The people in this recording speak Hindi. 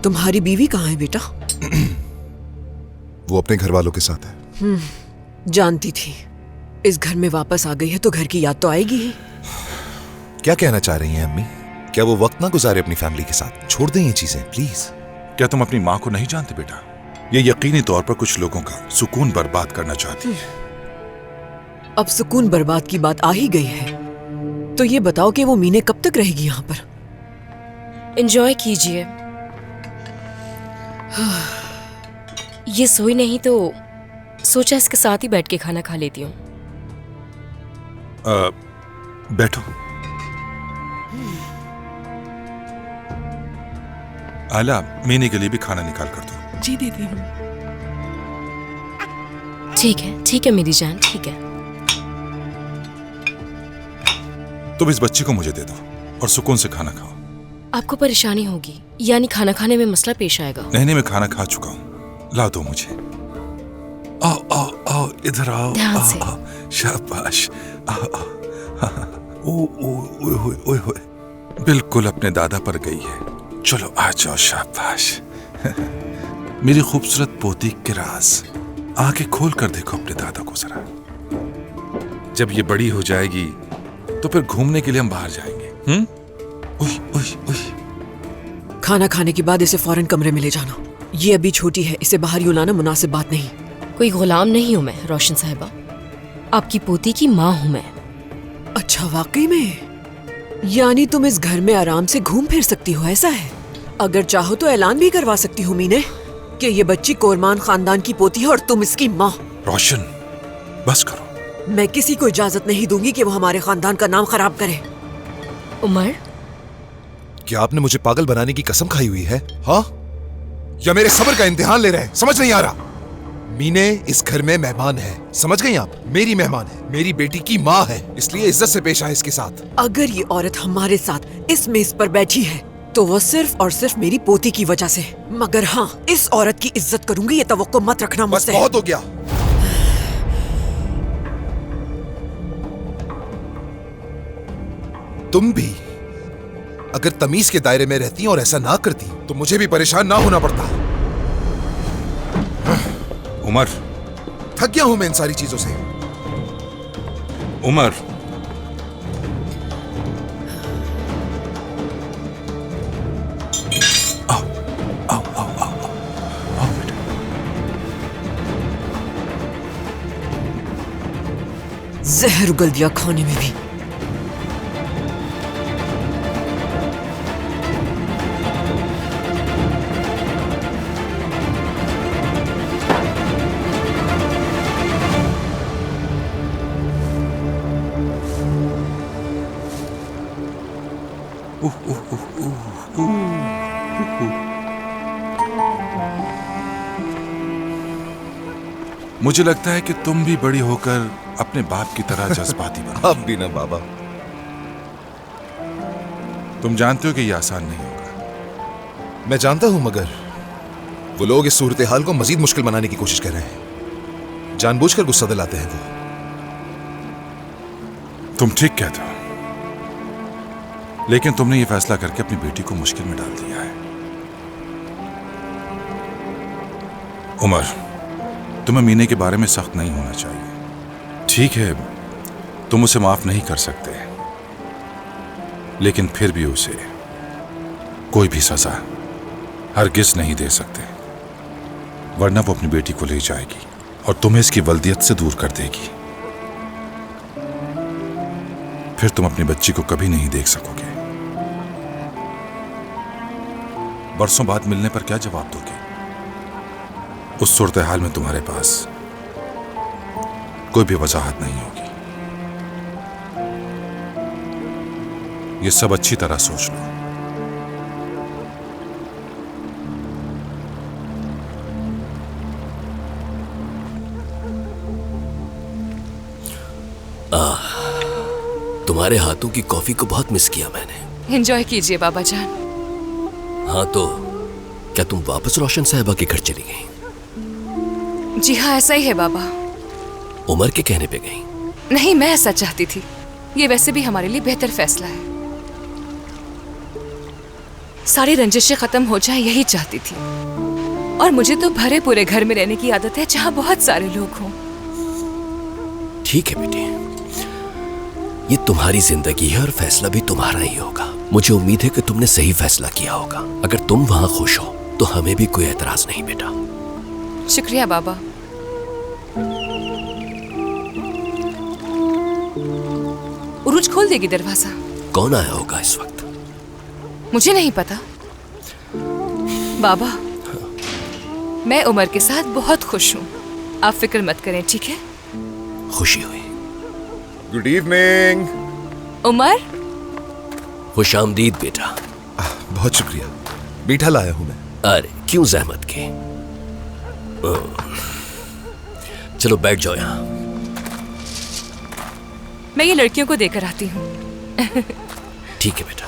तुम्हारी बीवी कहाँ है बेटा? वो अपने घर वालों के साथ है। जानती थी इस घर में वापस आ गई है तो घर की याद तो आएगी ही। क्या कहना चाह रही हैं अम्मी? क्या वो वक्त ना गुजारे अपनी फैमिली के साथ? छोड़ दें ये चीजें प्लीज। क्या तुम अपनी माँ को नहीं जानते बेटा? ये यकीनी तौर पर कुछ लोगों का सुकून बर्बाद करना चाहती है। अब सुकून बर्बाद की बात आ ही गई है तो ये बताओ कि वो मीने कब तक रहेगी यहाँ पर? एंजॉय कीजिए। ये सोई नहीं तो सोचा इसके साथ ही बैठ के खाना खा लेती हूँ। बैठो। आला, मीने के लिए भी खाना निकाल कर दो। जी दीदी। ठीक है मेरी जान, ठीक है। तुम इस बच्ची को मुझे दे दो और सुकून से खाना खाओ। आपको परेशानी होगी, यानी खाना खाने में मसला पेश आएगा। नहीं, मैं खाना खा चुका हूँ। ला दो मुझे। आओ आओ आओ, इधर आओ। ध्यान से। आओ, शाबाश। आओ आओ। ओए होए, बिल्कुल अपने दादा पर गई है। चलो आ जाओ, शाबाश। मेरी खूबसूरत पोती के राज, आंखें खोल कर देखो अपने दादा को जरा। जब ये बड़ी हो जाएगी तो फिर घूमने के लिए हम बाहर जाएंगे। खाना खाने के बाद इसे फौरन कमरे में ले जाना। ये अभी छोटी है, इसे बाहर यूं लाना मुनासिब बात नहीं। कोई गुलाम नहीं हूँ मैं रोशन साहिबा, आपकी पोती की माँ हूँ मैं। अच्छा, वाकई में? यानी तुम इस घर में आराम से घूम फिर सकती हो, ऐसा है? अगर चाहो तो ऐलान भी करवा सकती हो मीने कि ये बच्ची कोरमान खानदान की पोती है और तुम इसकी माँ। रोशन, बस करो। मैं किसी को इजाजत नहीं दूंगी कि वो हमारे खानदान का नाम खराब करे। उमर, क्या आपने मुझे पागल बनाने की कसम खाई हुई है? हाँ, या मेरे सब्र का इम्तिहान ले रहे हैं? समझ नहीं आ रहा। मीने इस घर में मेहमान है, समझ गई आप? मेरी मेहमान है, मेरी बेटी की माँ है, इसलिए इज्जत से पेश आए इसके साथ। अगर ये औरत हमारे साथ इस मेज पर बैठी है तो वो सिर्फ और सिर्फ मेरी पोती की वजह से। मगर हाँ, इस औरत की इज्जत करूंगी ये तवक्को मत रखना मुझसे। बस बहुत हो गया। तुम भी अगर तमीज के दायरे में रहती और ऐसा ना करती तो मुझे भी परेशान ना होना पड़ता। उमर, थक गया हूं मैं इन सारी चीजों से। उमर, आओ आओ आओ आओ आओ बेटा। जहर उगल दिया खाने में भी। मुझे लगता है कि तुम भी बड़ी होकर अपने बाप की तरह जज्बाती बनो। अब भी ना बाबा। तुम जानते हो कि यह आसान नहीं होगा। मैं जानता हूं, मगर वो लोग इस सूरत हाल को मजीद मुश्किल बनाने की कोशिश कर रहे हैं। जानबूझकर गुस्सा दिलाते हैं वो। तुम ठीक कहते हो, लेकिन तुमने ये फैसला करके अपनी बेटी को मुश्किल में डाल दिया है। उमर, तुम्हें मीने के बारे में सख्त नहीं होना चाहिए। ठीक है, तुम उसे माफ नहीं कर सकते, लेकिन फिर भी उसे कोई भी सजा हरगिज नहीं दे सकते, वरना वो अपनी बेटी को ले जाएगी और तुम्हें इसकी वल्दियत से दूर कर देगी। फिर तुम अपनी बच्ची को कभी नहीं देख सकोगे। बरसों बाद मिलने पर क्या जवाब दोगे? उस सूरत हाल में तुम्हारे पास कोई भी वजाहत नहीं होगी। ये सब अच्छी तरह सोच लो। तुम्हारे हाथों की कॉफी को बहुत मिस किया मैंने। एंजॉय कीजिए बाबा जान। हाँ, तो क्या तुम वापस रोशन साहिबा के घर चली गई? जी हाँ, ऐसा ही है बाबा। उमर के कहने पे गई? नहीं, मैं ऐसा चाहती थी। ये वैसे भी हमारे लिए बेहतर फैसला है। सारी रंजिशें खत्म हो जाए यही चाहती थी। और मुझे तो भरे पूरे घर में रहने की आदत है जहाँ बहुत सारे लोग हों। ठीक है बेटी, ये तुम्हारी जिंदगी है और फैसला भी तुम्हारा ही होगा। मुझे उम्मीद है कि तुमने सही फैसला किया होगा। अगर तुम वहां खुश हो तो हमें भी कोई एतराज नहीं बेटा। शुक्रिया बाबा। उरूज खोल देगी दरवाजा। कौन आया होगा इस वक्त? मुझे नहीं पता बाबा। मैं उमर के साथ बहुत खुश हूँ, आप फिक्र मत करें, ठीक है? खुशी हुई। Good evening. उमर, खुश आमदीद बेटा। बहुत शुक्रिया, मीठा लाया हूं मैं। अरे क्यों जहमत की। चलो बैठ जाओ यहाँ। मैं ये लड़कियों को देकर आती हूँ। ठीक है बेटा।